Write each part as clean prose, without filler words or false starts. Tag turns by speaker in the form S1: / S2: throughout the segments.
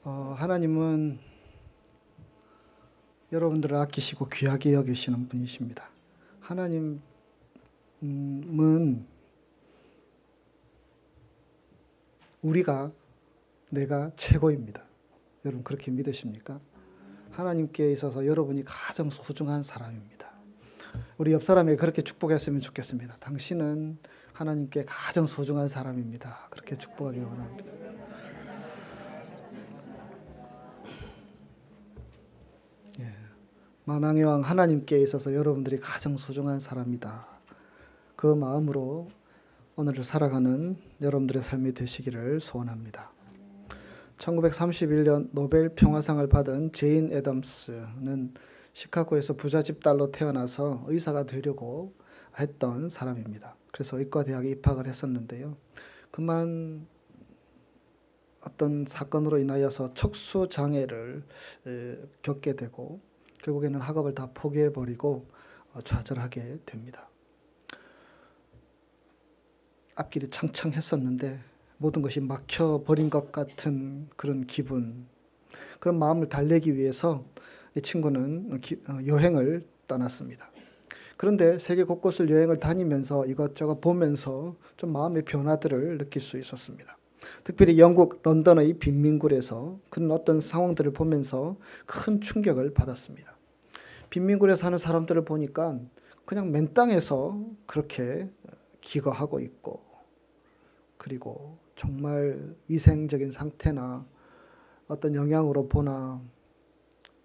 S1: 하나님은 여러분들을 아끼시고 귀하게 여기시는 분이십니다. 하나님은 내가 최고입니다. 여러분 그렇게 믿으십니까? 하나님께 있어서 여러분이 가장 소중한 사람입니다. 우리 옆 사람에게 그렇게 축복했으면 좋겠습니다. 당신은 하나님께 가장 소중한 사람입니다. 그렇게 축복하기 원합니다. 만왕의 왕 하나님께 있어서 여러분들이 가장 소중한 사람이다. 그 마음으로 오늘을 살아가는 여러분들의 삶이 되시기를 소원합니다. 1931년 노벨 평화상을 받은 제인 애덤스는 시카고에서 부잣집 딸로 태어나서 의사가 되려고 했던 사람입니다. 그래서 의과대학에 입학을 했었는데요. 그만 어떤 사건으로 인하여서 척수 장애를 겪게 되고 결국에는 학업을 다 포기해버리고 좌절하게 됩니다. 앞길이 창창했었는데 모든 것이 막혀버린 것 같은 그런 기분, 그런 마음을 달래기 위해서 이 친구는 여행을 떠났습니다. 그런데 세계 곳곳을 여행을 다니면서 이것저것 보면서 좀 마음의 변화들을 느낄 수 있었습니다. 특별히 영국 런던의 빈민굴에서 그런 어떤 상황들을 보면서 큰 충격을 받았습니다. 빈민굴에 사는 사람들을 보니까 그냥 맨 땅에서 그렇게 기거하고 있고, 그리고 정말 위생적인 상태나 어떤 영양으로 보나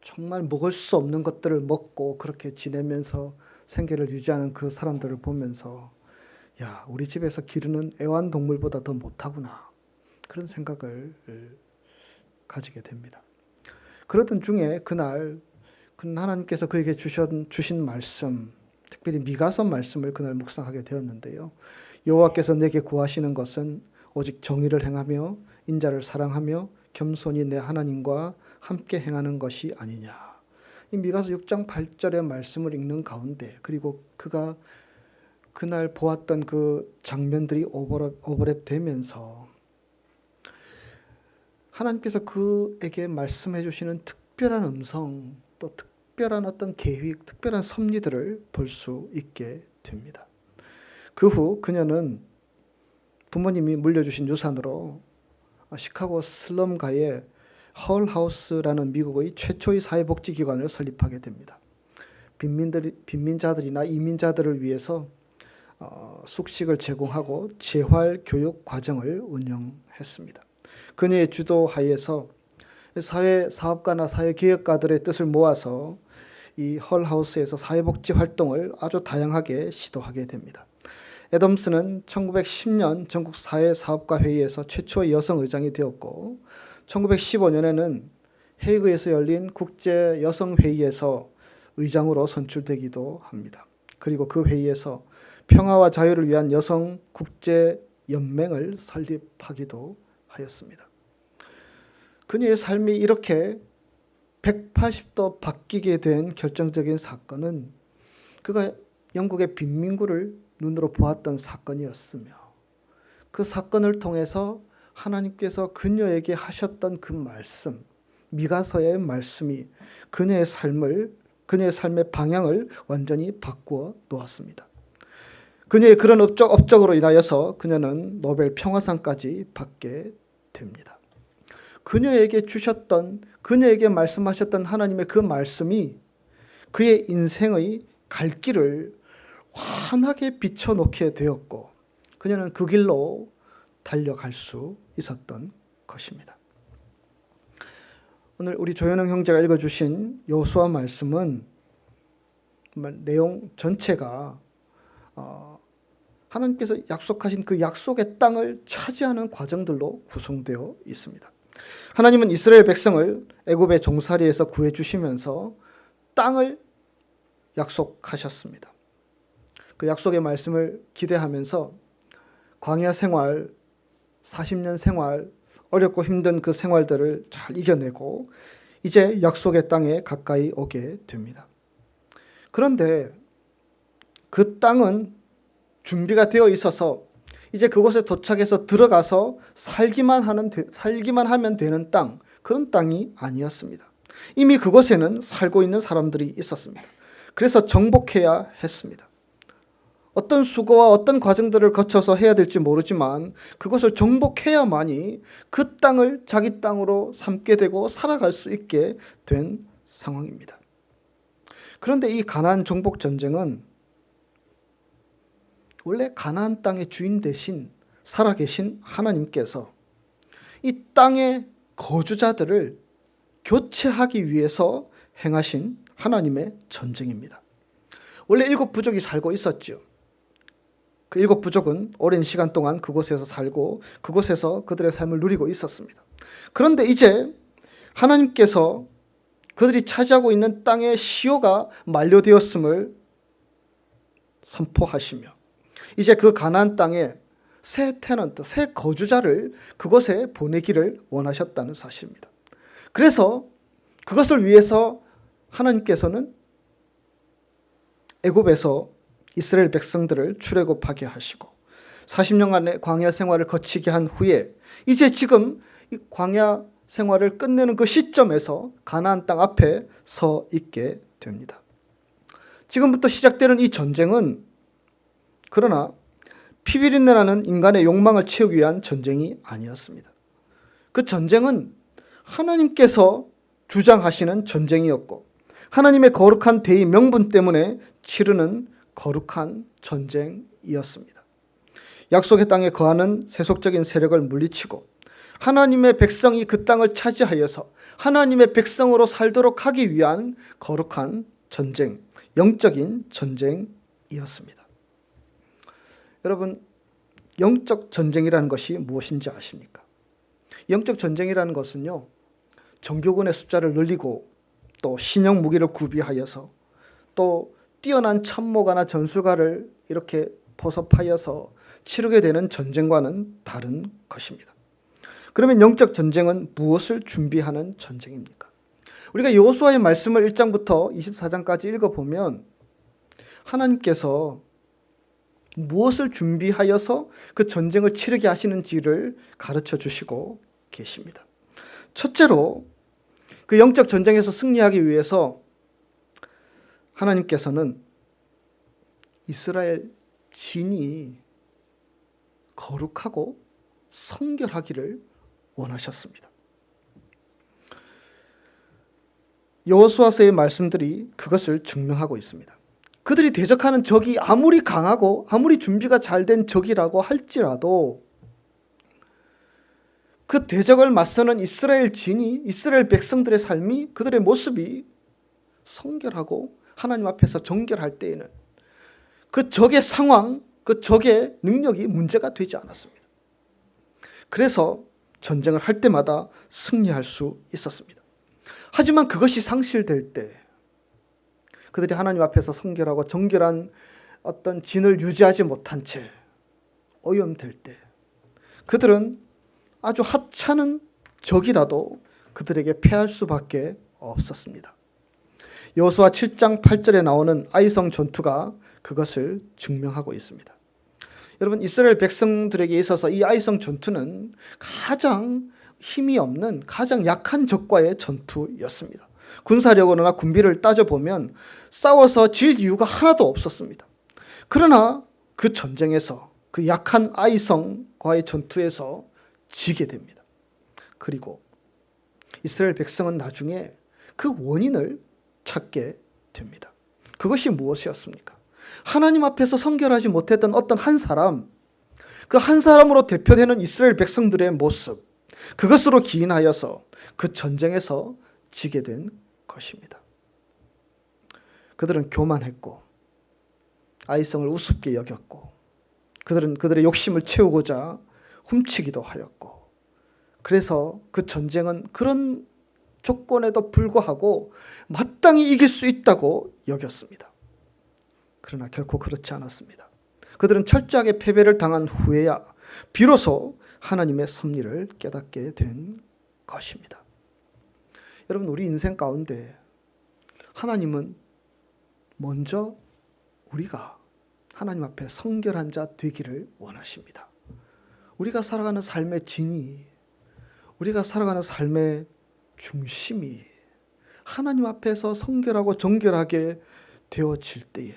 S1: 정말 먹을 수 없는 것들을 먹고 그렇게 지내면서 생계를 유지하는 그 사람들을 보면서 야, 우리 집에서 기르는 애완동물보다 더 못하구나, 그런 생각을 가지게 됩니다. 그러던 중에 그날 하나님께서 그에게 주신 말씀, 특별히 미가서 말씀을 그날 묵상하게 되었는데요. 여호와께서 내게 구하시는 것은 오직 정의를 행하며 인자를 사랑하며 겸손히 내 하나님과 함께 행하는 것이 아니냐. 이 미가서 6장 8절의 말씀을 읽는 가운데, 그리고 그가 그날 보았던 그 장면들이 오버랩되면서 하나님께서 그에게 말씀해 주시는 특별한 음성, 또 특별한 어떤 계획, 특별한 섭리들을 볼 수 있게 됩니다. 그 후 그녀는 부모님이 물려주신 유산으로 시카고 슬럼가에 헐하우스라는 미국의 최초의 사회복지기관을 설립하게 됩니다. 빈민자들이나 이민자들을 위해서 숙식을 제공하고 재활 교육 과정을 운영했습니다. 그녀의 주도 하에서 사회 사업가나 사회 개혁가들의 뜻을 모아서 이 헐하우스에서 사회복지 활동을 아주 다양하게 시도하게 됩니다. 애덤스는 1910년 전국 사회사업가 회의에서 최초의 여성 의장이 되었고 1915년에는 헤이그에서 열린 국제 여성 회의에서 의장으로 선출되기도 합니다. 그리고 그 회의에서 평화와 자유를 위한 여성 국제 연맹을 설립하기도 하였습니다. 그녀의 삶이 이렇게 180도 바뀌게 된 결정적인 사건은 그가 영국의 빈민굴을 눈으로 보았던 사건이었으며, 그 사건을 통해서 하나님께서 그녀에게 하셨던 그 말씀, 미가서의 말씀이 그녀의 삶의 방향을 완전히 바꾸어 놓았습니다. 그녀의 그런 업적으로 인하여서 그녀는 노벨 평화상까지 받게 됩니다. 그녀에게 말씀하셨던 하나님의 그 말씀이 그의 인생의 갈 길을 환하게 비춰놓게 되었고, 그녀는 그 길로 달려갈 수 있었던 것입니다. 오늘 우리 조현영 형제가 읽어주신 여호수아 말씀은 내용 전체가 하나님께서 약속하신 그 약속의 땅을 차지하는 과정들로 구성되어 있습니다. 하나님은 이스라엘 백성을 애굽의 종살이에서 구해주시면서 땅을 약속하셨습니다. 그 약속의 말씀을 기대하면서 광야 생활, 40년 생활, 어렵고 힘든 그 생활들을 잘 이겨내고 이제 약속의 땅에 가까이 오게 됩니다. 그런데 그 땅은 준비가 되어 있어서 이제 그곳에 도착해서 들어가서 살기만 하면 되는 땅, 그런 땅이 아니었습니다. 이미 그곳에는 살고 있는 사람들이 있었습니다. 그래서 정복해야 했습니다. 어떤 수고와 어떤 과정들을 거쳐서 해야 될지 모르지만 그것을 정복해야만이 그 땅을 자기 땅으로 삼게 되고 살아갈 수 있게 된 상황입니다. 그런데 이 가나안 정복 전쟁은 원래 가나안 땅의 주인 대신 살아계신 하나님께서 이 땅의 거주자들을 교체하기 위해서 행하신 하나님의 전쟁입니다. 원래 7부족이 살고 있었죠. 그 7부족은 오랜 시간 동안 그곳에서 살고 그곳에서 그들의 삶을 누리고 있었습니다. 그런데 이제 하나님께서 그들이 차지하고 있는 땅의 시효가 만료되었음을 선포하시며 이제 그 가나안 땅에 새 테넌트, 새 거주자를 그곳에 보내기를 원하셨다는 사실입니다. 그래서 그것을 위해서 하나님께서는 애굽에서 이스라엘 백성들을 출애굽하게 하시고 40년간의 광야 생활을 거치게 한 후에 이제 지금 이 광야 생활을 끝내는 그 시점에서 가나안 땅 앞에 서 있게 됩니다. 지금부터 시작되는 이 전쟁은 그러나 피비린내 나는 인간의 욕망을 채우기 위한 전쟁이 아니었습니다. 그 전쟁은 하나님께서 주장하시는 전쟁이었고 하나님의 거룩한 대의 명분 때문에 치르는 거룩한 전쟁이었습니다. 약속의 땅에 거하는 세속적인 세력을 물리치고 하나님의 백성이 그 땅을 차지하여서 하나님의 백성으로 살도록 하기 위한 거룩한 전쟁, 영적인 전쟁이었습니다. 여러분, 영적 전쟁이라는 것이 무엇인지 아십니까? 영적 전쟁이라는 것은요, 정교군의 숫자를 늘리고 또 신형 무기를 구비하여서 또 뛰어난 참모가나 전술가를 이렇게 포섭하여서 치르게 되는 전쟁과는 다른 것입니다. 그러면 영적 전쟁은 무엇을 준비하는 전쟁입니까? 우리가 여호수아의 말씀을 1장부터 24장까지 읽어보면 하나님께서 무엇을 준비하여서 그 전쟁을 치르게 하시는지를 가르쳐 주시고 계십니다. 첫째로 그 영적 전쟁에서 승리하기 위해서 하나님께서는 이스라엘 진이 거룩하고 성결하기를 원하셨습니다. 여호수아서의 말씀들이 그것을 증명하고 있습니다. 그들이 대적하는 적이 아무리 강하고 아무리 준비가 잘 된 적이라고 할지라도 그 대적을 맞서는 이스라엘 진이, 이스라엘 백성들의 삶이, 그들의 모습이 성결하고 하나님 앞에서 정결할 때에는 그 적의 상황, 그 적의 능력이 문제가 되지 않았습니다. 그래서 전쟁을 할 때마다 승리할 수 있었습니다. 하지만 그것이 상실될 때, 그들이 하나님 앞에서 성결하고 정결한 어떤 진을 유지하지 못한 채 오염될 때, 그들은 아주 하찮은 적이라도 그들에게 패할 수밖에 없었습니다. 여호수아 7장 8절에 나오는 아이성 전투가 그것을 증명하고 있습니다. 여러분, 이스라엘 백성들에게 있어서 이 아이성 전투는 가장 힘이 없는, 가장 약한 적과의 전투였습니다. 군사력으로나 군비를 따져보면 싸워서 질 이유가 하나도 없었습니다. 그러나 그 전쟁에서, 그 약한 아이성과의 전투에서 지게 됩니다. 그리고 이스라엘 백성은 나중에 그 원인을 찾게 됩니다. 그것이 무엇이었습니까? 하나님 앞에서 성결하지 못했던 어떤 한 사람, 그 한 사람으로 대표되는 이스라엘 백성들의 모습, 그것으로 기인하여서 그 전쟁에서 지게 된 것입니다. 그들은 교만했고 아이성을 우습게 여겼고 그들은 그들의 욕심을 채우고자 훔치기도 하였고, 그래서 그 전쟁은 그런 조건에도 불구하고 마땅히 이길 수 있다고 여겼습니다. 그러나 결코 그렇지 않았습니다. 그들은 철저하게 패배를 당한 후에야 비로소 하나님의 섭리를 깨닫게 된 것입니다. 여러분, 우리 인생 가운데 하나님은 먼저 우리가 하나님 앞에 성결한 자 되기를 원하십니다. 우리가 살아가는 삶의 진이, 우리가 살아가는 삶의 중심이 하나님 앞에서 성결하고 정결하게 되어질 때에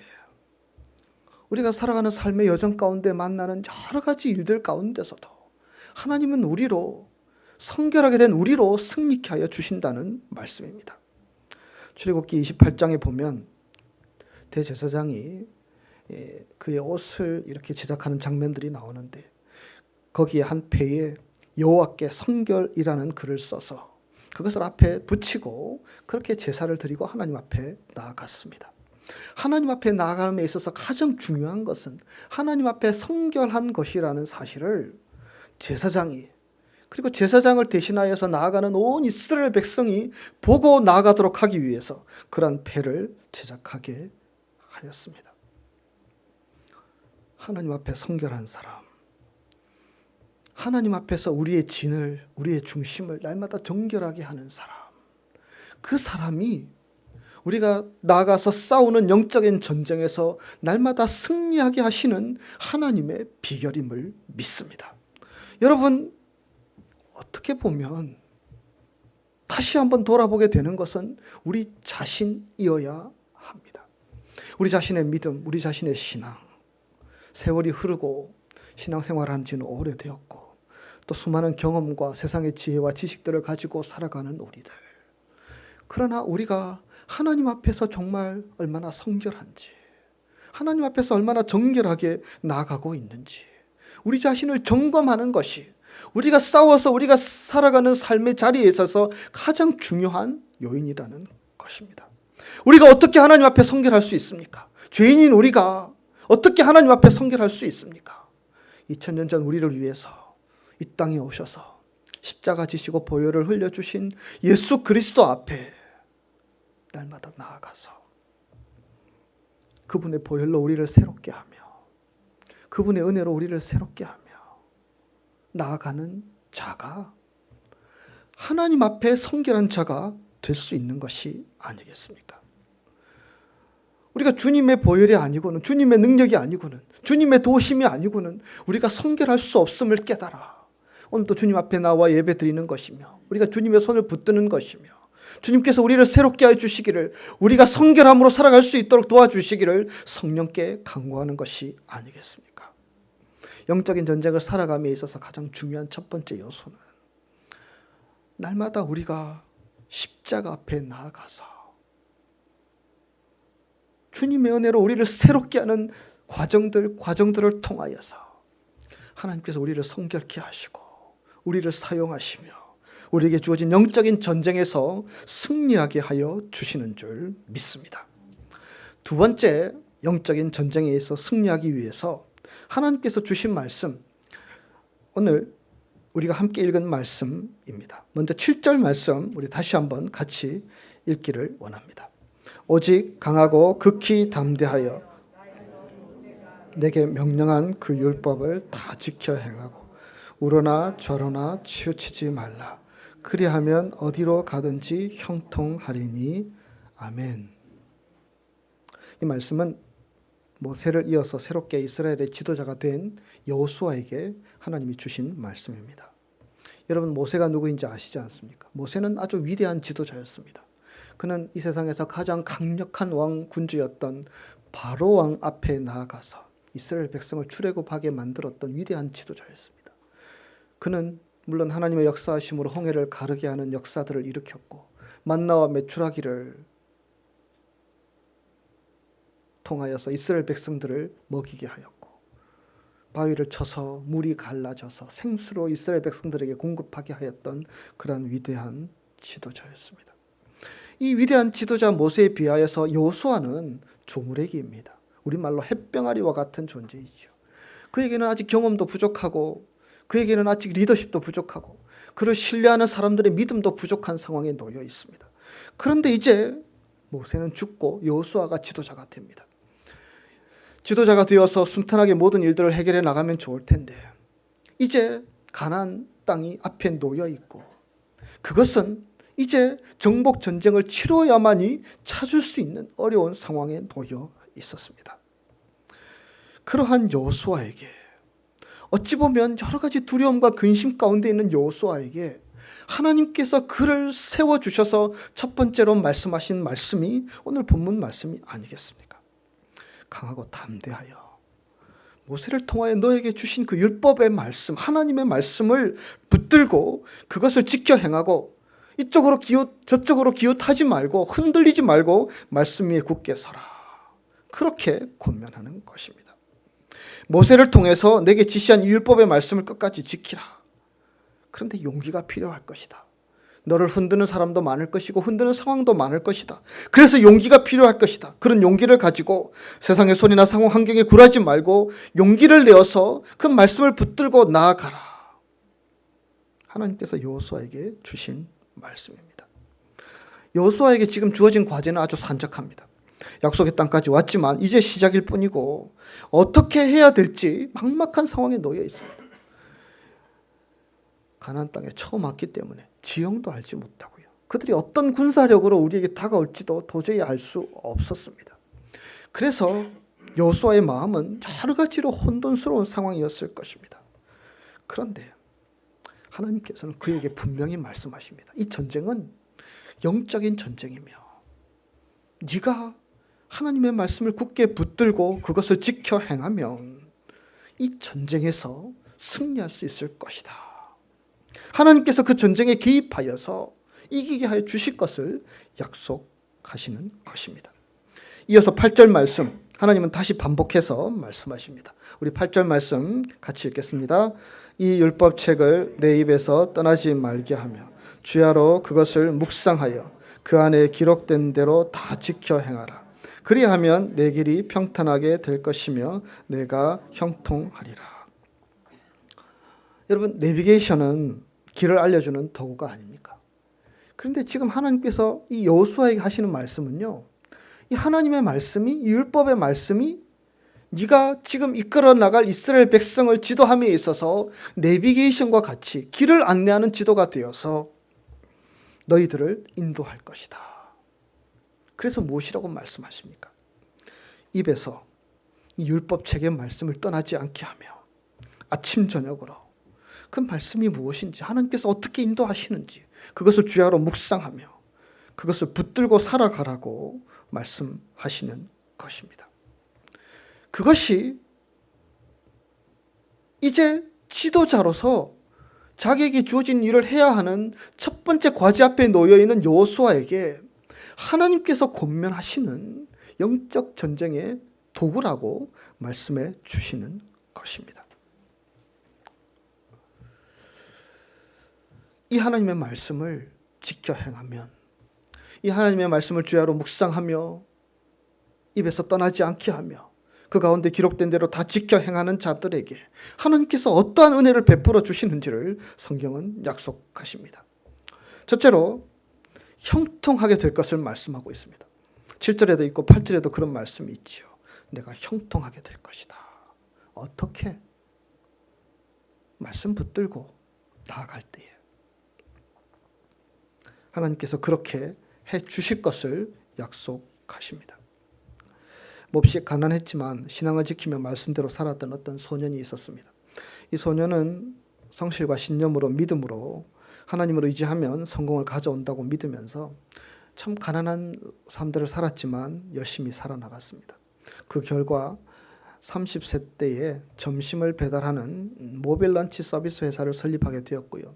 S1: 우리가 살아가는 삶의 여정 가운데 만나는 여러 가지 일들 가운데서도 하나님은 우리로 성결하게 된 우리로 승리케 하여 주신다는 말씀입니다. 출애굽기 28장에 보면 대제사장이 그의 옷을 이렇게 제작하는 장면들이 나오는데 거기에 한 페이에 여호와께 성결이라는 글을 써서 그것을 앞에 붙이고 그렇게 제사를 드리고 하나님 앞에 나아갔습니다. 하나님 앞에 나아감에 있어서 가장 중요한 것은 하나님 앞에 성결한 것이라는 사실을 제사장이 그리고 제사장을 대신하여서 나아가는 온 이스라엘 백성이 보고 나아가도록 하기 위해서 그러한 패를 제작하게 하였습니다. 하나님 앞에 성결한 사람, 하나님 앞에서 우리의 진을, 우리의 중심을 날마다 정결하게 하는 사람, 그 사람이 우리가 나아가서 싸우는 영적인 전쟁에서 날마다 승리하게 하시는 하나님의 비결임을 믿습니다. 여러분, 어떻게 보면 다시 한번 돌아보게 되는 것은 우리 자신이어야 합니다. 우리 자신의 믿음, 우리 자신의 신앙, 세월이 흐르고 신앙생활한 지는 오래되었고 또 수많은 경험과 세상의 지혜와 지식들을 가지고 살아가는 우리들. 그러나 우리가 하나님 앞에서 정말 얼마나 성결한지, 하나님 앞에서 얼마나 정결하게 나아가고 있는지 우리 자신을 점검하는 것이 우리가 싸워서 우리가 살아가는 삶의 자리에 있어서 가장 중요한 요인이라는 것입니다. 우리가 어떻게 하나님 앞에 성결할 수 있습니까? 죄인인 우리가 어떻게 하나님 앞에 성결할 수 있습니까? 2000년 전 우리를 위해서 이 땅에 오셔서 십자가 지시고 보혈을 흘려주신 예수 그리스도 앞에 날마다 나아가서 그분의 보혈로 우리를 새롭게 하며 그분의 은혜로 우리를 새롭게 하며 나아가는 자가 하나님 앞에 성결한 자가 될 수 있는 것이 아니겠습니까? 우리가 주님의 보혈이 아니고는, 주님의 능력이 아니고는, 주님의 도심이 아니고는 우리가 성결할 수 없음을 깨달아 오늘도 주님 앞에 나와 예배 드리는 것이며 우리가 주님의 손을 붙드는 것이며 주님께서 우리를 새롭게 해 주시기를, 우리가 성결함으로 살아갈 수 있도록 도와주시기를 성령께 간구하는 것이 아니겠습니까? 영적인 전쟁을 살아감에 있어서 가장 중요한 첫 번째 요소는 날마다 우리가 십자가 앞에 나아가서 주님의 은혜로 우리를 새롭게 하는 과정들을 통하여서 하나님께서 우리를 성결케 하시고 우리를 사용하시며 우리에게 주어진 영적인 전쟁에서 승리하게 하여 주시는 줄 믿습니다. 두 번째, 영적인 전쟁에서 승리하기 위해서 하나님께서 주신 말씀, 오늘 우리가 함께 읽은 말씀입니다. 먼저 7절 말씀 우리 다시 한번 같이 읽기를 원합니다. 오직 강하고 극히 담대하여 내게 명령한 그 율법을 다 지켜 행하고 우러나 저러나 치우치지 말라. 그리하면 어디로 가든지 형통하리니. 아멘. 이 말씀은 모세를 이어서 새롭게 이스라엘의 지도자가 된 여호수아에게 하나님이 주신 말씀입니다. 여러분, 모세가 누구인지 아시지 않습니까? 모세는 아주 위대한 지도자였습니다. 그는 이 세상에서 가장 강력한 왕 군주였던 바로 왕 앞에 나아가서 이스라엘 백성을 출애굽하게 만들었던 위대한 지도자였습니다. 그는 물론 하나님의 역사하심으로 홍해를 가르게 하는 역사들을 일으켰고 만나와 메추라기를 통하여서 이스라엘 백성들을 먹이게 하였고 바위를 쳐서 물이 갈라져서 생수로 이스라엘 백성들에게 공급하게 하였던 그러한 위대한 지도자였습니다. 이 위대한 지도자 모세에 비하여서 여호수아는 조무래기입니다. 우리말로 햇병아리와 같은 존재이죠. 그에게는 아직 경험도 부족하고 그에게는 아직 리더십도 부족하고 그를 신뢰하는 사람들의 믿음도 부족한 상황에 놓여 있습니다. 그런데 이제 모세는 죽고 여호수아가 지도자가 됩니다. 지도자가 되어서 순탄하게 모든 일들을 해결해 나가면 좋을 텐데 이제 가나안 땅이 앞에 놓여 있고 그것은 이제 정복 전쟁을 치러야만이 찾을 수 있는 어려운 상황에 놓여 있었습니다. 그러한 여호수아에게 어찌 보면 여러 가지 두려움과 근심 가운데 있는 여호수아에게 하나님께서 그를 세워주셔서 첫 번째로 말씀하신 말씀이 오늘 본문 말씀이 아니겠습니까? 강하고 담대하여 모세를 통하여 너에게 주신 그 율법의 말씀, 하나님의 말씀을 붙들고 그것을 지켜 행하고 이쪽으로 기웃 저쪽으로 기웃하지 말고 흔들리지 말고 말씀 위에 굳게 서라. 그렇게 권면하는 것입니다. 모세를 통해서 내게 지시한 이 율법의 말씀을 끝까지 지키라. 그런데 용기가 필요할 것이다. 너를 흔드는 사람도 많을 것이고 흔드는 상황도 많을 것이다. 그래서 용기가 필요할 것이다. 그런 용기를 가지고 세상의 손이나 상황 환경에 굴하지 말고 용기를 내어서 그 말씀을 붙들고 나아가라. 하나님께서 여호수아에게 주신 말씀입니다. 여호수아에게 지금 주어진 과제는 아주 산적합니다. 약속의 땅까지 왔지만 이제 시작일 뿐이고 어떻게 해야 될지 막막한 상황에 놓여 있습니다. 가나안 땅에 처음 왔기 때문에 지형도 알지 못하고요. 그들이 어떤 군사력으로 우리에게 다가올지도 도저히 알 수 없었습니다. 그래서 여호수아의 마음은 여러 가지로 혼돈스러운 상황이었을 것입니다. 그런데 하나님께서는 그에게 분명히 말씀하십니다. 이 전쟁은 영적인 전쟁이며 네가 하나님의 말씀을 굳게 붙들고 그것을 지켜 행하면 이 전쟁에서 승리할 수 있을 것이다. 하나님께서 그 전쟁에 개입하여서 이기게 하여 주실 것을 약속하시는 것입니다. 이어서 8절 말씀, 하나님은 다시 반복해서 말씀하십니다. 우리 8절 말씀 같이 읽겠습니다. 이 율법책을 내 입에서 떠나지 말게 하며 주야로 그것을 묵상하여 그 안에 기록된 대로 다 지켜 행하라. 그리하면 내 길이 평탄하게 될 것이며 내가 형통하리라. 여러분, 내비게이션은 길을 알려주는 도구가 아닙니까? 그런데 지금 하나님께서 이 여호수아에게 하시는 말씀은요, 이 하나님의 말씀이, 이 율법의 말씀이 네가 지금 이끌어 나갈 이스라엘 백성을 지도함에 있어서 내비게이션과 같이 길을 안내하는 지도가 되어서 너희들을 인도할 것이다. 그래서 무엇이라고 말씀하십니까? 입에서 이 율법책의 말씀을 떠나지 않게 하며 아침 저녁으로 그 말씀이 무엇인지, 하나님께서 어떻게 인도하시는지 그것을 주야로 묵상하며 그것을 붙들고 살아가라고 말씀하시는 것입니다. 그것이 이제 지도자로서 자기에게 주어진 일을 해야 하는 첫 번째 과제 앞에 놓여 있는 여호수아에게 하나님께서 권면하시는 영적 전쟁의 도구라고 말씀해 주시는 것입니다. 이 하나님의 말씀을 지켜 행하면, 이 하나님의 말씀을 주야로 묵상하며 입에서 떠나지 않게 하며 그 가운데 기록된 대로 다 지켜 행하는 자들에게 하나님께서 어떠한 은혜를 베풀어 주시는지를 성경은 약속하십니다. 첫째로 형통하게 될 것을 말씀하고 있습니다. 7절에도 있고 8절에도 그런 말씀이 있지요. 내가 형통하게 될 것이다. 어떻게? 말씀 붙들고 나아갈 때에 하나님께서 그렇게 해 주실 것을 약속하십니다. 몹시 가난했지만 신앙을 지키며 말씀대로 살았던 어떤 소년이 있었습니다. 이 소년은 성실과 신념으로 믿음으로 하나님을 의지하면 성공을 가져온다고 믿으면서 참 가난한 삶들을 살았지만 열심히 살아나갔습니다. 그 결과 30세 때에 점심을 배달하는 모빌 런치 서비스 회사를 설립하게 되었고요.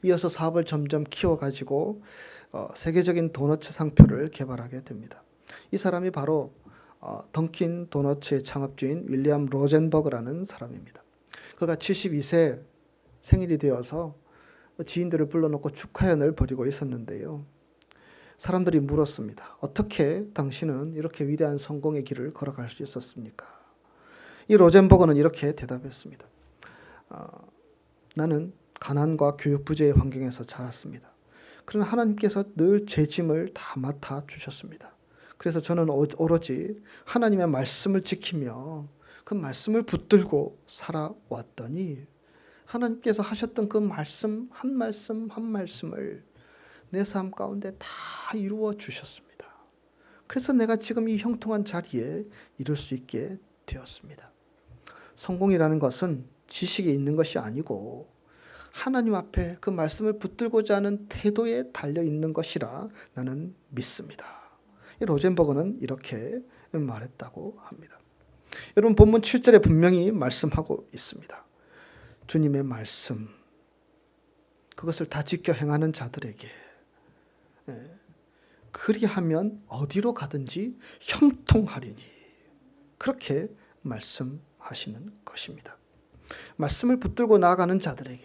S1: 이어서 사업을 점점 키워가지고 세계적인 도넛 상표를 개발하게 됩니다. 이 사람이 바로 던킨 도너츠의 창업주인 윌리엄 로젠버그라는 사람입니다. 그가 72세 생일이 되어서 지인들을 불러놓고 축하연을 벌이고 있었는데요. 사람들이 물었습니다. 어떻게 당신은 이렇게 위대한 성공의 길을 걸어갈 수 있었습니까? 이 로젠버그는 이렇게 대답했습니다. 나는 가난과 교육 부재의 환경에서 자랐습니다. 그러나 하나님께서 늘 제 짐을 다 맡아 주셨습니다. 그래서 저는 오로지 하나님의 말씀을 지키며 그 말씀을 붙들고 살아왔더니 하나님께서 하셨던 그 말씀 한 말씀을 내 삶 가운데 다 이루어 주셨습니다. 그래서 내가 지금 이 형통한 자리에 이룰 수 있게 되었습니다. 성공이라는 것은 지식이 있는 것이 아니고 하나님 앞에 그 말씀을 붙들고자 하는 태도에 달려 있는 것이라 나는 믿습니다. 로젠버그는 이렇게 말했다고 합니다. 여러분, 본문 7절에 분명히 말씀하고 있습니다. 주님의 말씀, 그것을 다 지켜 행하는 자들에게 그리하면 어디로 가든지 형통하리니, 그렇게 말씀하시는 것입니다. 말씀을 붙들고 나아가는 자들에게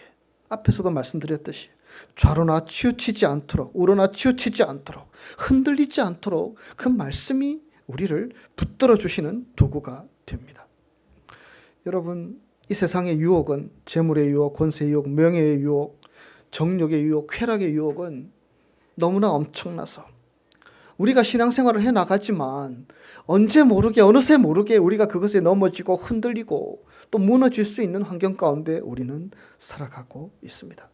S1: 앞에서도 말씀드렸듯이 좌로나 치우치지 않도록, 우로나 치우치지 않도록, 흔들리지 않도록 그 말씀이 우리를 붙들어 주시는 도구가 됩니다. 여러분, 이 세상의 유혹은, 재물의 유혹, 권세의 유혹, 명예의 유혹, 정욕의 유혹, 쾌락의 유혹은 너무나 엄청나서 우리가 신앙생활을 해나가지만 언제 모르게, 어느새 모르게 우리가 그것에 넘어지고 흔들리고 또 무너질 수 있는 환경 가운데 우리는 살아가고 있습니다.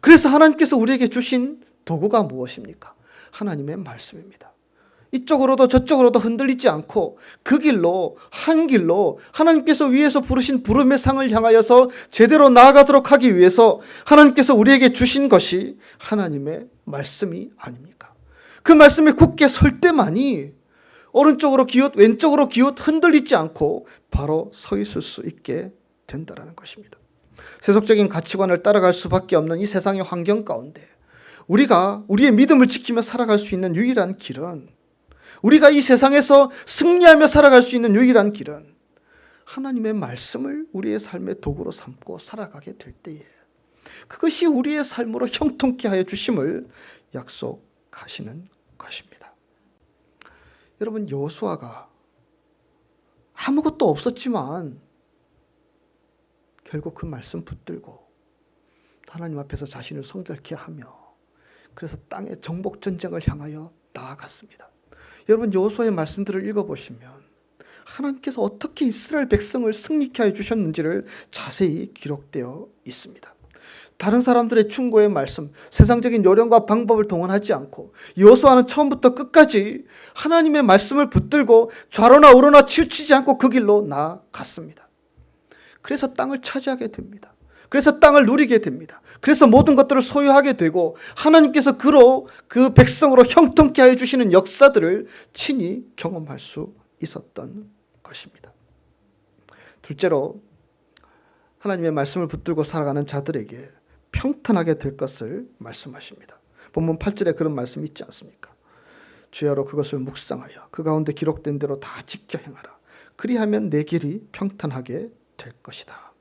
S1: 그래서 하나님께서 우리에게 주신 도구가 무엇입니까? 하나님의 말씀입니다. 이쪽으로도 저쪽으로도 흔들리지 않고 그 길로, 한 길로 하나님께서 위에서 부르신 부름의 상을 향하여서 제대로 나아가도록 하기 위해서 하나님께서 우리에게 주신 것이 하나님의 말씀이 아닙니까? 그 말씀에 굳게 설 때만이 오른쪽으로 기웃, 왼쪽으로 기웃 흔들리지 않고 바로 서 있을 수 있게 된다는 것입니다. 세속적인 가치관을 따라갈 수밖에 없는 이 세상의 환경 가운데 우리가 우리의 믿음을 지키며 살아갈 수 있는 유일한 길은, 우리가 이 세상에서 승리하며 살아갈 수 있는 유일한 길은 하나님의 말씀을 우리의 삶의 도구로 삼고 살아가게 될 때에 그것이 우리의 삶으로 형통케 하여 주심을 약속하시는 것입니다. 여러분, 여호수아가 아무것도 없었지만 결국 그 말씀 붙들고 하나님 앞에서 자신을 성결케 하며 그래서 땅의 정복 전쟁을 향하여 나아갔습니다. 여러분, 여호수아의 말씀들을 읽어보시면 하나님께서 어떻게 이스라엘 백성을 승리케 하여 주셨는지를 자세히 기록되어 있습니다. 다른 사람들의 충고의 말씀, 세상적인 요령과 방법을 동원하지 않고 여호수아는 처음부터 끝까지 하나님의 말씀을 붙들고 좌로나 우로나 치우치지 않고 그 길로 나아갔습니다. 그래서 땅을 차지하게 됩니다. 그래서 땅을 누리게 됩니다. 그래서 모든 것들을 소유하게 되고 하나님께서 그로 그 백성으로 형통케 하여 주시는 역사들을 친히 경험할 수 있었던 것입니다. 둘째로, 하나님의 말씀을 붙들고 살아가는 자들에게 평탄하게 될 것을 말씀하십니다. 본문 8절에 그런 말씀이 있지 않습니까? 주야로 그것을 묵상하여 그 가운데 기록된 대로 다 지켜 행하라. 그리하면 내 길이 평탄하게 될 것이다.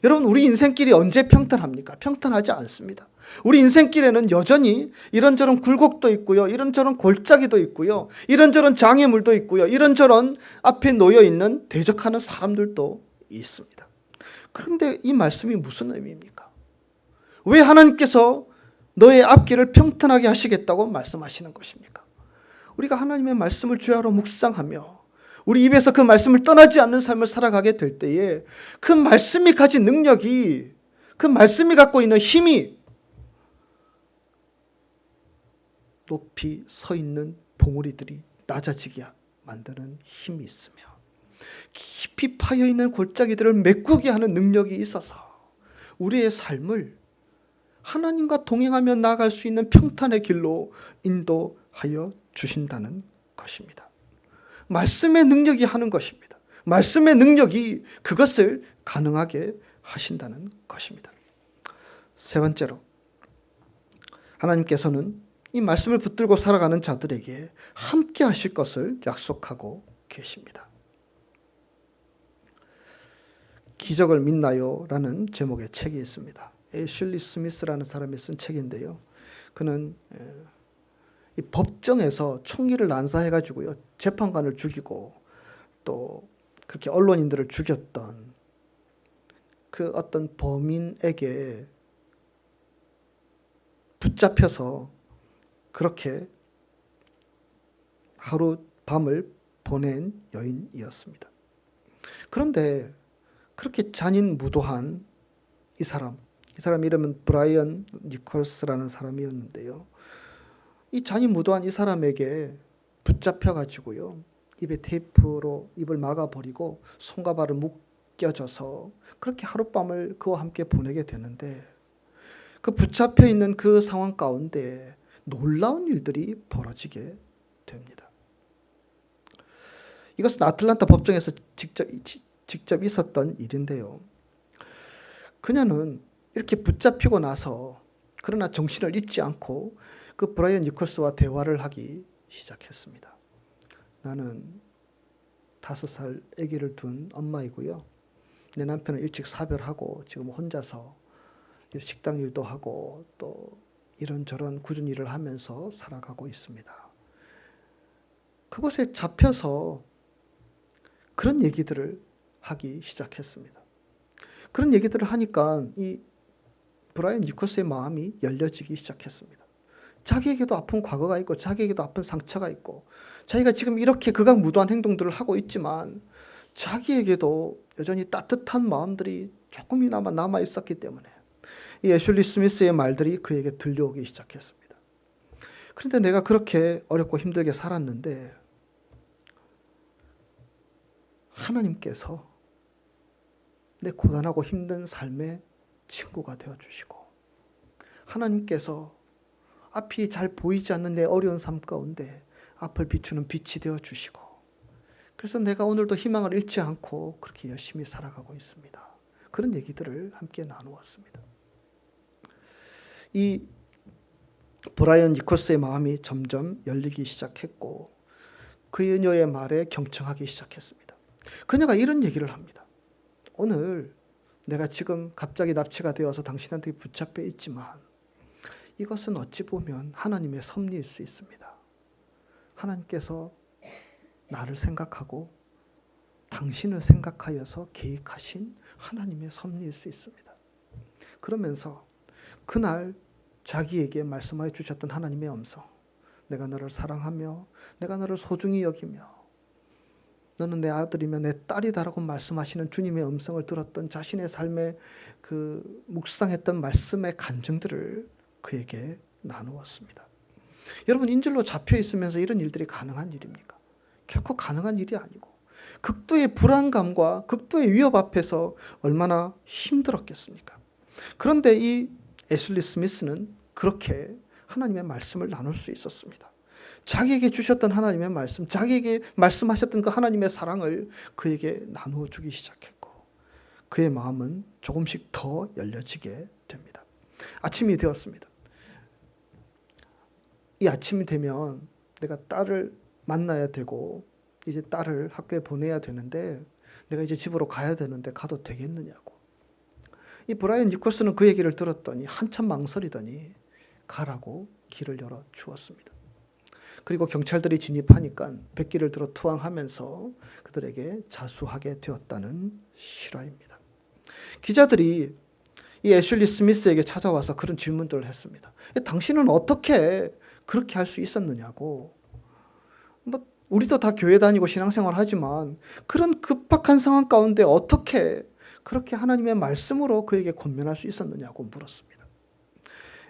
S1: 여러분, 우리 인생길이 언제 평탄합니까? 평탄하지 않습니다. 우리 인생길에는 여전히 이런저런 굴곡도 있고요, 이런저런 골짜기도 있고요, 이런저런 장애물도 있고요, 이런저런 앞에 놓여있는 대적하는 사람들도 있습니다. 그런데 이 말씀이 무슨 의미입니까? 왜 하나님께서 너의 앞길을 평탄하게 하시겠다고 말씀하시는 것입니까? 우리가 하나님의 말씀을 주야로 묵상하며 우리 입에서 그 말씀을 떠나지 않는 삶을 살아가게 될 때에 그 말씀이 가진 능력이, 그 말씀이 갖고 있는 힘이 높이 서 있는 봉우리들이 낮아지게 만드는 힘이 있으며 깊이 파여있는 골짜기들을 메꾸게 하는 능력이 있어서 우리의 삶을 하나님과 동행하며 나아갈 수 있는 평탄의 길로 인도하여 주신다는 것입니다. 말씀의 능력이 하는 것입니다. 말씀의 능력이 그것을 가능하게 하신다는 것입니다. 세 번째로, 하나님께서는 이 말씀을 붙들고 살아가는 자들에게 함께 하실 것을 약속하고 계십니다. 기적을 믿나요? 라는 제목의 책이 있습니다. 애슐리 스미스라는 사람이 쓴 책인데요. 그는 이 법정에서 총기를 난사해가지고요, 재판관을 죽이고 또 그렇게 언론인들을 죽였던 그 어떤 범인에게 붙잡혀서 그렇게 하루 밤을 보낸 여인이었습니다. 그런데 그렇게 잔인무도한 이 사람 이름은 브라이언 니콜스라는 사람이었는데요. 이 잔인무도한 이 사람에게 붙잡혀가지고요, 입에 테이프로 입을 막아버리고 손과 발을 묶여져서 그렇게 하룻밤을 그와 함께 보내게 되는데, 그 붙잡혀 있는 그 상황 가운데 놀라운 일들이 벌어지게 됩니다. 이것은 아틀란타 법정에서 직접 있었던 일인데요. 그녀는 이렇게 붙잡히고 나서 그러나 정신을 잃지 않고 그 브라이언 니콜스와 대화를 하기 시작했습니다. 나는 5살 아기를 둔 엄마이고요. 내 남편은 일찍 사별하고 지금 혼자서 식당 일도 하고 또 이런저런 굳은 일을 하면서 살아가고 있습니다. 그곳에 잡혀서 그런 얘기들을 하기 시작했습니다. 그런 얘기들을 하니까 이 브라이언 니콜스의 마음이 열려지기 시작했습니다. 자기에게도 아픈 과거가 있고 자기에게도 아픈 상처가 있고 자기가 지금 이렇게 극악무도한 행동들을 하고 있지만 자기에게도 여전히 따뜻한 마음들이 조금이나마 남아 있었기 때문에 이 애슐리 스미스의 말들이 그에게 들려오기 시작했습니다. 그런데 내가 그렇게 어렵고 힘들게 살았는데 하나님께서 내 고단하고 힘든 삶의 친구가 되어주시고 하나님께서 앞이 잘 보이지 않는 내 어려운 삶 가운데 앞을 비추는 빛이 되어주시고 그래서 내가 오늘도 희망을 잃지 않고 그렇게 열심히 살아가고 있습니다. 그런 얘기들을 함께 나누었습니다. 이 브라이언 니콜스의 마음이 점점 열리기 시작했고 그녀의 말에 경청하기 시작했습니다. 그녀가 이런 얘기를 합니다. 오늘 내가 지금 갑자기 납치가 되어서 당신한테 붙잡혀 있지만 이것은 어찌 보면 하나님의 섭리일 수 있습니다. 하나님께서 나를 생각하고 당신을 생각하여서 계획하신 하나님의 섭리일 수 있습니다. 그러면서 그날 자기에게 말씀하여 주셨던 하나님의 음성, 내가 너를 사랑하며 내가 너를 소중히 여기며 너는 내 아들이며 내 딸이다라고 말씀하시는 주님의 음성을 들었던 자신의 삶에 그 묵상했던 말씀의 간증들을 그에게 나누었습니다. 여러분, 인질로 잡혀 있으면서 이런 일들이 가능한 일입니까? 결코 가능한 일이 아니고 극도의 불안감과 극도의 위협 앞에서 얼마나 힘들었겠습니까? 그런데 이 애슐리 스미스는 그렇게 하나님의 말씀을 나눌 수 있었습니다. 자기에게 주셨던 하나님의 말씀, 자기에게 말씀하셨던 그 하나님의 사랑을 그에게 나누어 주기 시작했고 그의 마음은 조금씩 더 열려지게 됩니다. 아침이 되었습니다. 이 아침이 되면 내가 딸을 만나야 되고 이제 딸을 학교에 보내야 되는데 내가 이제 집으로 가야 되는데 가도 되겠느냐고. 이 브라이언 니콜스는 그 얘기를 들었더니 한참 망설이더니 가라고 길을 열어 주었습니다. 그리고 경찰들이 진입하니까 백기를 들어 투항하면서 그들에게 자수하게 되었다는 실화입니다. 기자들이 이 애슐리 스미스에게 찾아와서 그런 질문들을 했습니다. 당신은 어떻게 그렇게 할 수 있었느냐고. 우리도 다 교회 다니고 신앙생활 하지만 그런 급박한 상황 가운데 어떻게 그렇게 하나님의 말씀으로 그에게 권면할 수 있었느냐고 물었습니다.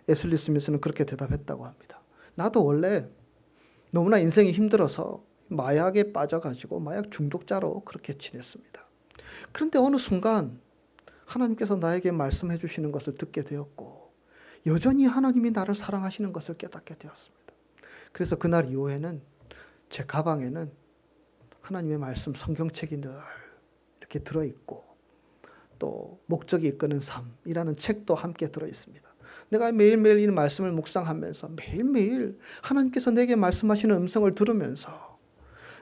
S1: 애슐리 스미스는 그렇게 대답했다고 합니다. 나도 원래 너무나 인생이 힘들어서 마약에 빠져가지고 마약 중독자로 그렇게 지냈습니다. 그런데 어느 순간 하나님께서 나에게 말씀해 주시는 것을 듣게 되었고 여전히 하나님이 나를 사랑하시는 것을 깨닫게 되었습니다. 그래서 그날 이후에는 제 가방에는 하나님의 말씀 성경책이 늘 이렇게 들어있고 또 목적이 이끄는 삶이라는 책도 함께 들어있습니다. 내가 매일매일 이 말씀을 묵상하면서 매일매일 하나님께서 내게 말씀하시는 음성을 들으면서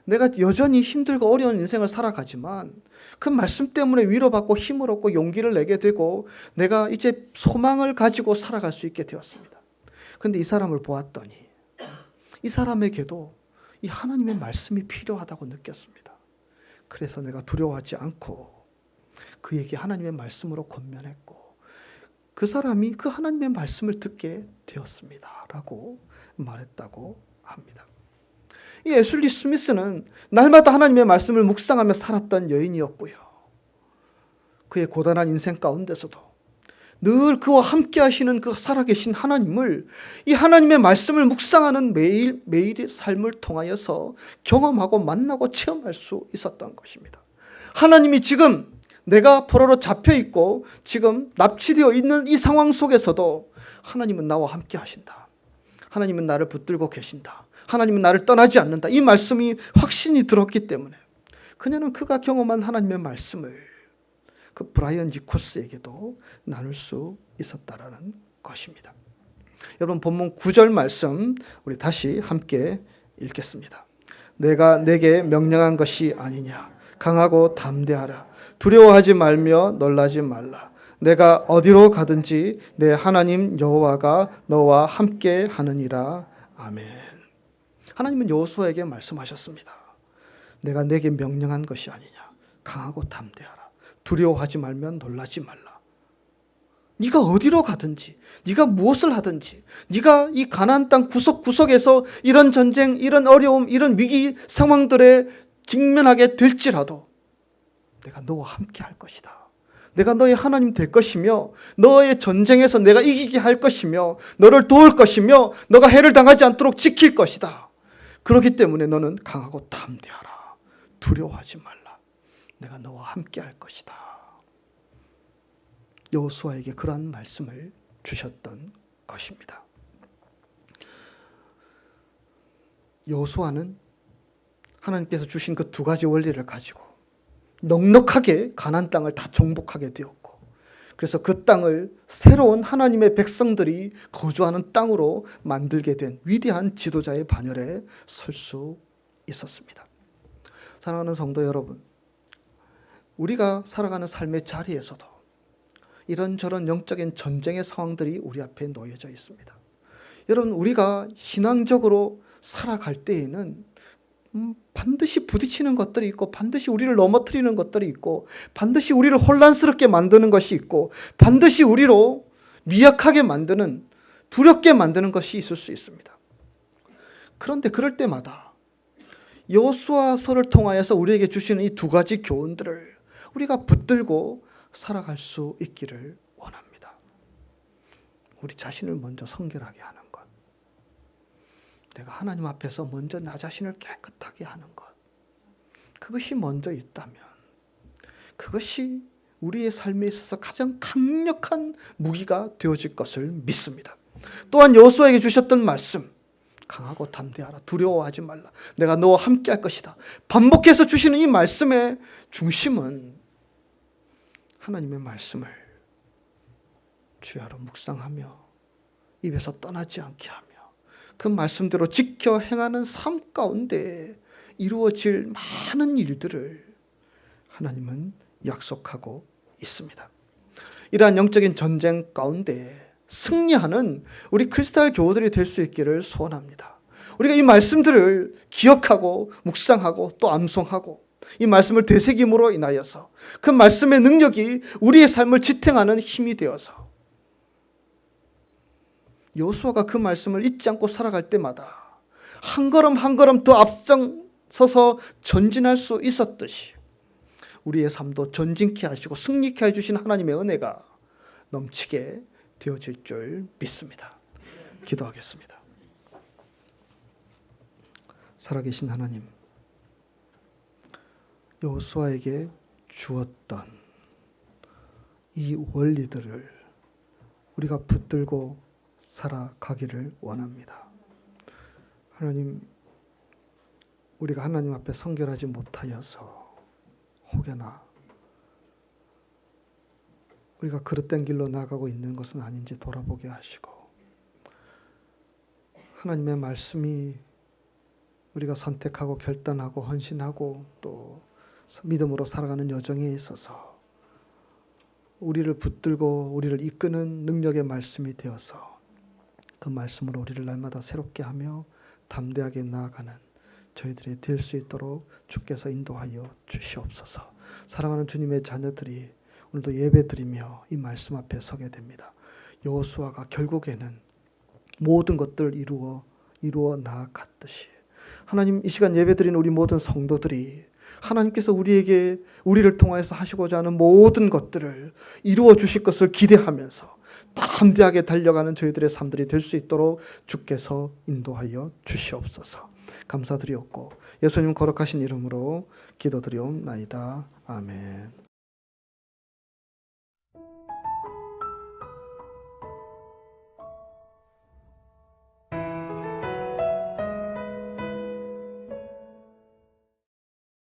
S1: 내가 여전히 힘들고 어려운 인생을 살아가지만 그 말씀 때문에 위로받고 힘을 얻고 용기를 내게 되고 내가 이제 소망을 가지고 살아갈 수 있게 되었습니다. 그런데 이 사람을 보았더니 이 사람에게도 이 하나님의 말씀이 필요하다고 느꼈습니다. 그래서 내가 두려워하지 않고 그에게 하나님의 말씀으로 권면했고 그 사람이 그 하나님의 말씀을 듣게 되었습니다 라고 말했다고 합니다. 이 애슐리 스미스는 날마다 하나님의 말씀을 묵상하며 살았던 여인이었고요. 그의 고단한 인생 가운데서도 늘 그와 함께 하시는 그 살아계신 하나님을 이 하나님의 말씀을 묵상하는 매일매일의 삶을 통하여서 경험하고 만나고 체험할 수 있었던 것입니다. 하나님이 지금 내가 포로로 잡혀있고 지금 납치되어 있는 이 상황 속에서도 하나님은 나와 함께 하신다. 하나님은 나를 붙들고 계신다. 하나님은 나를 떠나지 않는다. 이 말씀이 확신이 들었기 때문에 그녀는 그가 경험한 하나님의 말씀을 그 브라이언 니코스에게도 나눌 수 있었다라는 것입니다. 여러분, 본문 9절 말씀 우리 다시 함께 읽겠습니다. 내가 내게 명령한 것이 아니냐. 강하고 담대하라. 두려워하지 말며 놀라지 말라. 내가 어디로 가든지 내 하나님 여호와가 너와 함께 하느니라. 아멘. 하나님은 여호수아에게 말씀하셨습니다. 내가 내게 명령한 것이 아니냐. 강하고 담대하라. 두려워하지 말며 놀라지 말라. 네가 어디로 가든지, 네가 무엇을 하든지, 네가 이 가나안 땅 구석구석에서 이런 전쟁, 이런 어려움, 이런 위기 상황들에 직면하게 될지라도 내가 너와 함께 할 것이다. 내가 너의 하나님 될 것이며 너의 전쟁에서 내가 이기게 할 것이며 너를 도울 것이며 너가 해를 당하지 않도록 지킬 것이다. 그렇기 때문에 너는 강하고 담대하라. 두려워하지 말라. 내가 너와 함께 할 것이다. 여호수아에게 그러한 말씀을 주셨던 것입니다. 여호수아는 하나님께서 주신 그 두 가지 원리를 가지고 넉넉하게 가나안 땅을 다 정복하게 되었고, 그래서 그 땅을 새로운 하나님의 백성들이 거주하는 땅으로 만들게 된 위대한 지도자의 반열에 설 수 있었습니다. 사랑하는 성도 여러분, 우리가 살아가는 삶의 자리에서도 이런저런 영적인 전쟁의 상황들이 우리 앞에 놓여져 있습니다. 여러분, 우리가 신앙적으로 살아갈 때에는 반드시 부딪히는 것들이 있고, 반드시 우리를 넘어뜨리는 것들이 있고, 반드시 우리를 혼란스럽게 만드는 것이 있고, 반드시 우리로 미약하게 만드는, 두렵게 만드는 것이 있을 수 있습니다. 그런데 그럴 때마다 여호수아서를 통하여서 우리에게 주시는 이 두 가지 교훈들을 우리가 붙들고 살아갈 수 있기를 원합니다. 우리 자신을 먼저 성결하게 하는 것, 내가 하나님 앞에서 먼저 나 자신을 깨끗하게 하는 것, 그것이 먼저 있다면 그것이 우리의 삶에 있어서 가장 강력한 무기가 되어질 것을 믿습니다. 또한 여호수아에게 주셨던 말씀, 강하고 담대하라. 두려워하지 말라. 내가 너와 함께 할 것이다. 반복해서 주시는 이 말씀의 중심은 하나님의 말씀을 주야로 묵상하며 입에서 떠나지 않게 하며 그 말씀대로 지켜 행하는 삶 가운데 이루어질 많은 일들을 하나님은 약속하고 있습니다. 이러한 영적인 전쟁 가운데 승리하는 우리 크리스탈 교우들이 될 수 있기를 소원합니다. 우리가 이 말씀들을 기억하고 묵상하고 또 암송하고 이 말씀을 되새김으로 인하여서 그 말씀의 능력이 우리의 삶을 지탱하는 힘이 되어서 여호수아가 그 말씀을 잊지 않고 살아갈 때마다 한 걸음 한 걸음 더 앞장서서 전진할 수 있었듯이 우리의 삶도 전진케 하시고 승리케 해주신 하나님의 은혜가 넘치게 되어질 줄 믿습니다. 기도하겠습니다. 살아계신 하나님, 여호수아에게 주었던 이 원리들을 우리가 붙들고 살아가기를 원합니다. 하나님, 우리가 하나님 앞에 성결하지 못하여서 혹여나 우리가 그릇된 길로 나가고 있는 것은 아닌지 돌아보게 하시고, 하나님의 말씀이 우리가 선택하고 결단하고 헌신하고 또 믿음으로 살아가는 여정에 있어서 우리를 붙들고 우리를 이끄는 능력의 말씀이 되어서 그 말씀으로 우리를 날마다 새롭게 하며 담대하게 나아가는 저희들이 될 수 있도록 주께서 인도하여 주시옵소서. 사랑하는 주님의 자녀들이 오늘도 예배드리며 이 말씀 앞에 서게 됩니다. 여호수아가 결국에는 모든 것들을 이루어 나아갔듯이 하나님, 이 시간 예배드리는 우리 모든 성도들이 하나님께서 우리를 통하여서 하시고자 하는 모든 것들을 이루어 주실 것을 기대하면서 담대하게 달려가는 저희들의 삶들이 될 수 있도록 주께서 인도하여 주시옵소서. 감사드리옵고 예수님 거룩하신 이름으로 기도드리옵나이다. 아멘.